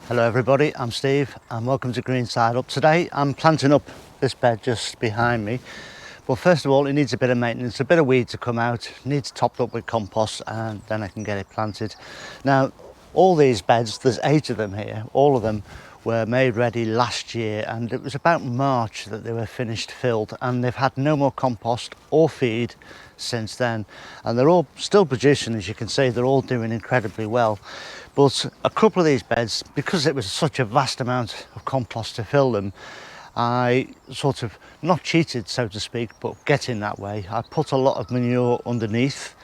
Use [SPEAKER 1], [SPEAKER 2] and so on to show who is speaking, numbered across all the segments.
[SPEAKER 1] Hello everybody, I'm Steve and welcome to Green Side Up. Today I'm planting up this bed just behind me. But first of all, it needs a bit of maintenance, a bit of weed to come out, needs topped up with compost, and then I can get it planted. Now, all these beds, there's 8 of them here, all of them were made ready last year, and it was about March that they were finished filled, and they've had no more compost or feed since then. And they're all still producing, as you can see, they're all doing incredibly well. But a couple of these beds, because it was such a vast amount of compost to fill them, I sort of not cheated, so to speak, but getting that way. I put a lot of manure underneath.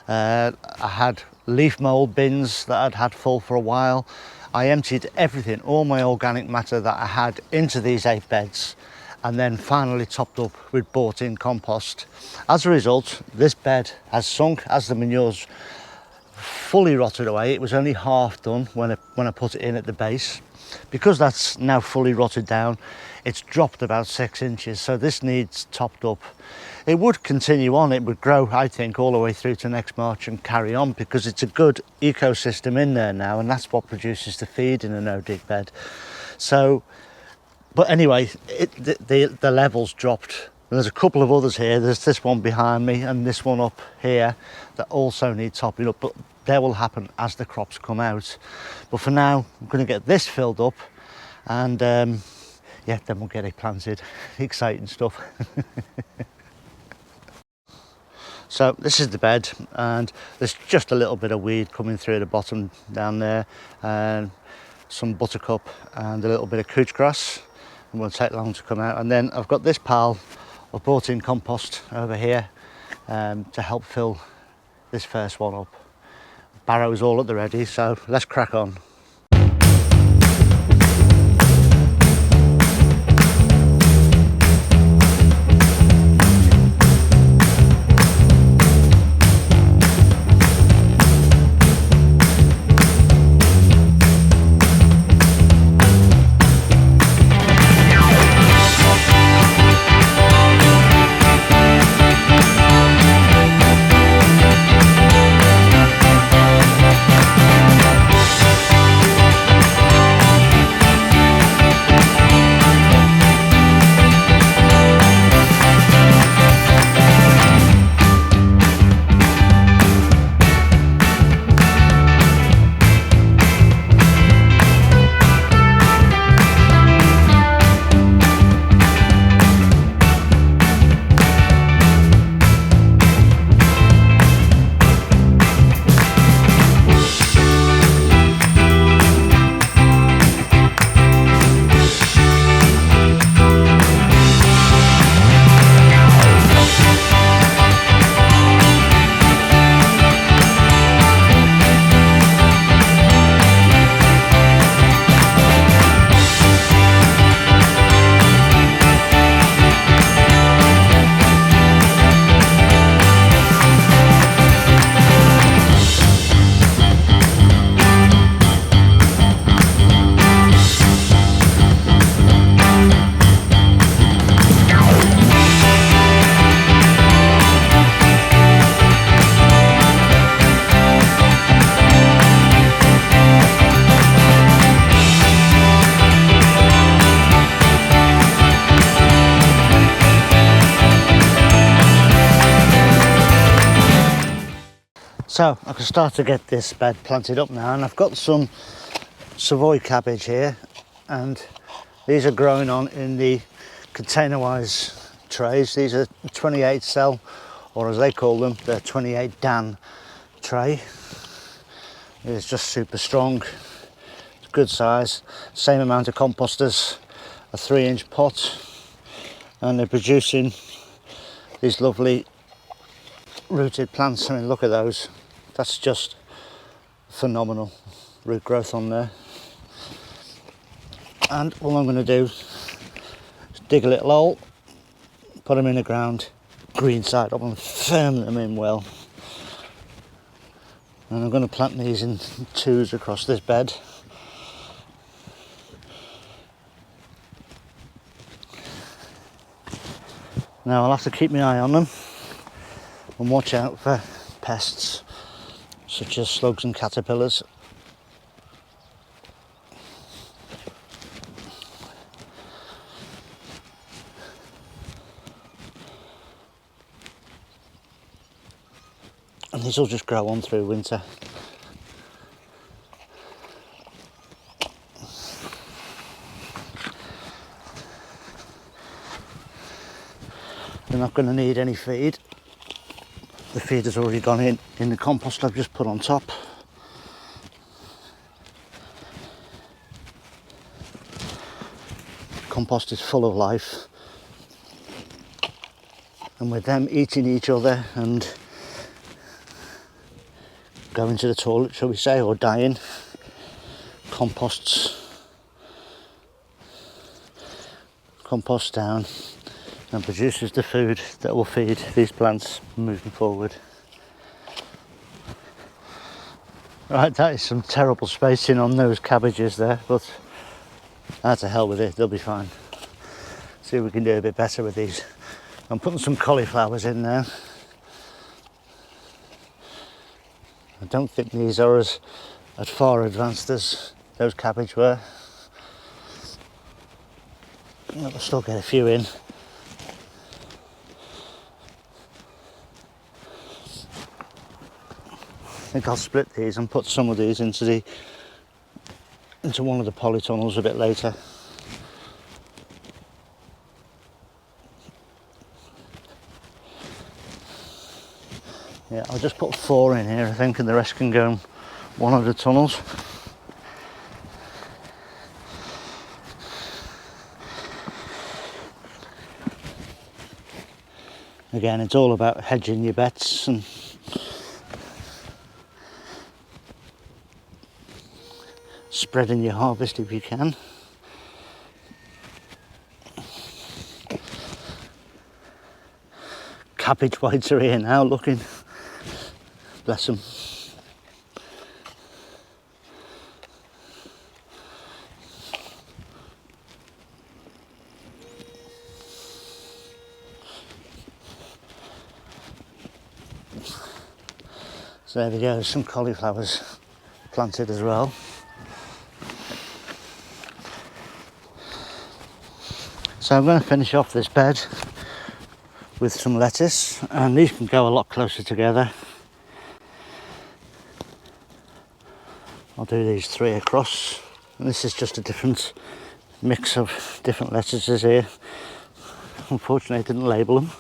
[SPEAKER 1] I had leaf mould bins that I'd had full for a while. I emptied everything, all my organic matter that I had, into these 8 beds, and then finally topped up with bought in compost. As a result, this bed has sunk as the manure's fully rotted away. It was only half done when I put it in at the base. Because that's now fully rotted down, it's dropped about 6 inches, so this needs topped up. It would continue on, it would grow, I think, all the way through to next March and carry on, because it's a good ecosystem in there now, and that's what produces the feed in a no-dig bed. So, but anyway, the levels dropped. There's a couple of others here. There's this one behind me and this one up here that also need topping up, but they will happen as the crops come out. But for now, I'm going to get this filled up, and yeah, then we'll get it planted. Exciting stuff. So this is the bed, and there's just a little bit of weed coming through the bottom down there, and some buttercup and a little bit of couch grass. It won't take long to come out. And then I've got this pile of bought in compost over here to help fill this first one up. Barrow's all at the ready, so let's crack on. So I can start to get this bed planted up now, and I've got some Savoy cabbage here, and these are growing on in the container-wise trays. These are 28 cell, or as they call them, the 28 Dan tray. It's just super strong, it's good size, same amount of compost as a 3-inch pot, and they're producing these lovely rooted plants. I mean, look at those. That's just phenomenal root growth on there. And all I'm going to do is dig a little hole, put them in the ground, green side up, and firm them in well. And I'm going to plant these in 2s across this bed. Now I'll have to keep my eye on them and watch out for pests such as slugs and caterpillars. and these will just grow on through winter. They're not going to need any feed. The feed has already gone in the compost I've just put on top. Compost is full of life, and with them eating each other and going to the toilet, shall we say, or dying, composts down and produces the food that will feed these plants moving forward. Right, that is some terrible spacing on those cabbages there, but to hell with it, they'll be fine. See if we can do a bit better with these. I'm putting some cauliflowers in now. I don't think these are as far advanced as those cabbage were. We'll still get a few in. I think I'll split these and put some of these into one of the polytunnels a bit later. Yeah, I'll just put 4 in here, I think, and the rest can go in one of the tunnels. Again, it's all about hedging your bets and spreading your harvest if you can. Cabbage whites are here now looking. Bless them. So there we go, some cauliflowers planted as well. So I'm going to finish off this bed with some lettuce, and these can go a lot closer together. I'll do these 3 across, and this is just a different mix of different lettuces here. Unfortunately I didn't label them.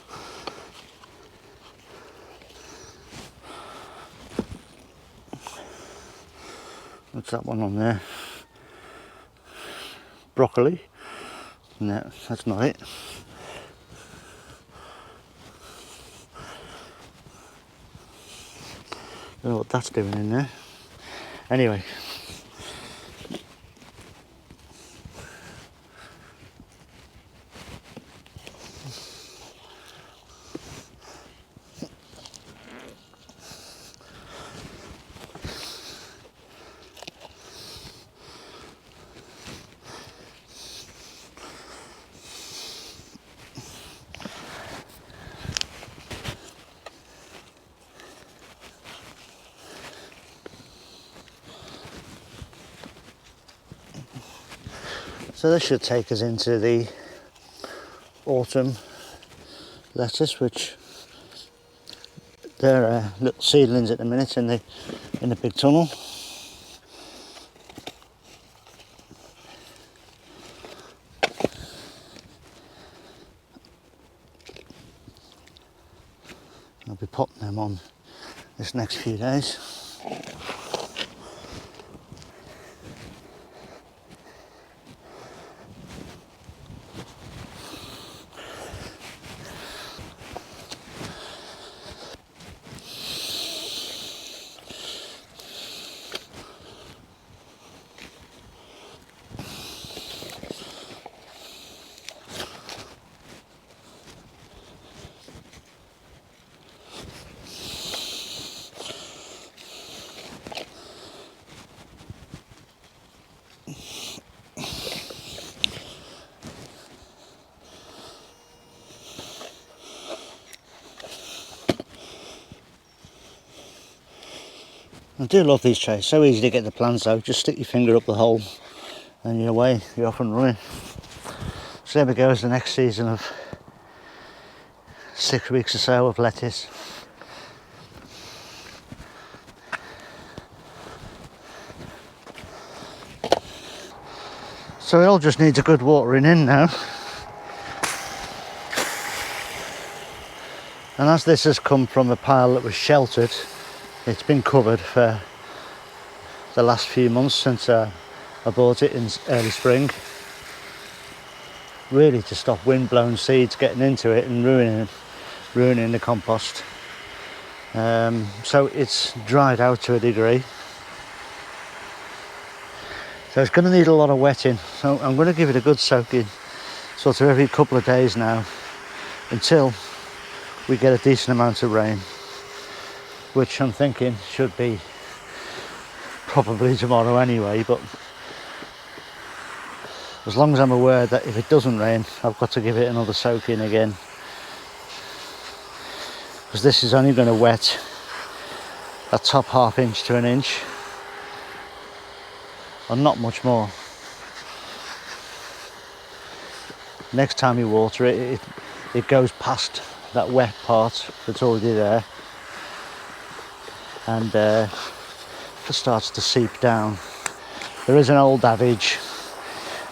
[SPEAKER 1] What's that one on there? Broccoli? No, that's not it. Don't know what that's doing in there. Anyway. So this should take us into the autumn lettuce, which they're little seedlings at the minute in the big tunnel. I'll be popping them on this next few days. I do love these trays, so easy to get the plants out. Just stick your finger up the hole and you're away, you're off and running. So there we go, is the next season of 6 weeks or so of lettuce. So it all just needs a good watering in now. And as this has come from a pile that was sheltered, it's been covered for the last few months since I bought it in early spring. Really to stop wind-blown seeds getting into it and ruining the compost. So it's dried out to a degree. So it's going to need a lot of wetting. So I'm going to give it a good soaking sort of every couple of days now until we get a decent amount of rain, which I'm thinking should be probably tomorrow anyway, but as long as I'm aware that if it doesn't rain, I've got to give it another soaking again, because this is only going to wet that top ½ inch to 1 inch and not much more. Next time you water it, it goes past that wet part that's already there and it starts to seep down. There is an old adage,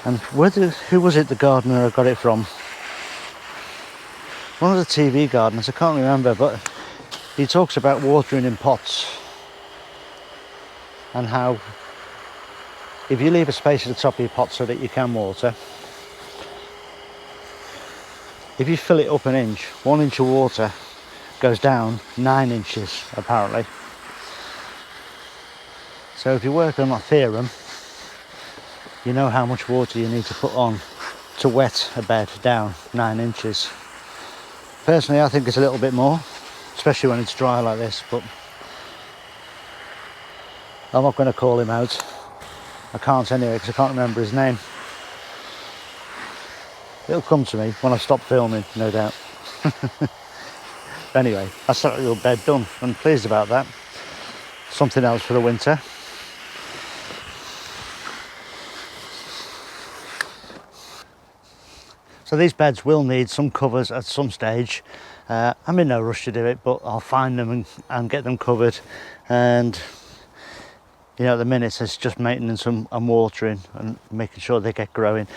[SPEAKER 1] and who was it, the gardener I got it from? One of the TV gardeners, I can't remember, but he talks about watering in pots and how if you leave a space at the top of your pot so that you can water, if you fill it up 1 inch, 1 inch of water goes down 9 inches apparently. So if you work on that theorem, you know how much water you need to put on to wet a bed down 9 inches. Personally, I think it's a little bit more, especially when it's dry like this, but I'm not going to call him out. I can't anyway, because I can't remember his name. It'll come to me when I stop filming, no doubt. Anyway, that's that little bed done. I'm pleased about that. Something else for the winter. So these beds will need some covers at some stage. I'm in no rush to do it, but I'll find them and get them covered. And you know, at the minute it's just maintenance and watering and making sure they get growing.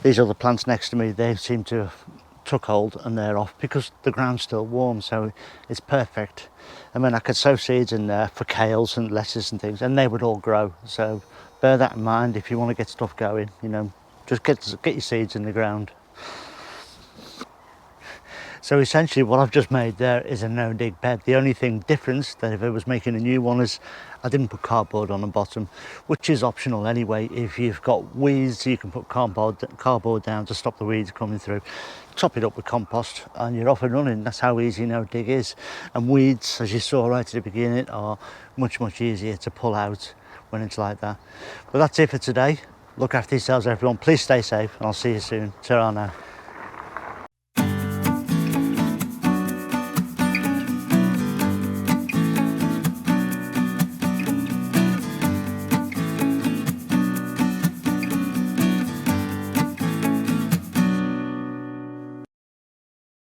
[SPEAKER 1] These other plants next to me, they seem to have took hold and they're off because the ground's still warm, so it's perfect. I mean, I could sow seeds in there for kales and lettuce and things, and they would all grow. So bear that in mind if you want to get stuff going. You know, just get your seeds in the ground. So essentially what I've just made there is a no dig bed. The only thing difference that if I was making a new one is I didn't put cardboard on the bottom, which is optional anyway. If you've got weeds, you can put cardboard down to stop the weeds coming through. Top it up with compost and you're off and running. That's how easy no dig is. And weeds, as you saw right at the beginning, are much easier to pull out when it's like that. But that's it for today. Look after yourselves, everyone. Please stay safe and I'll see you soon. Ta-ra now.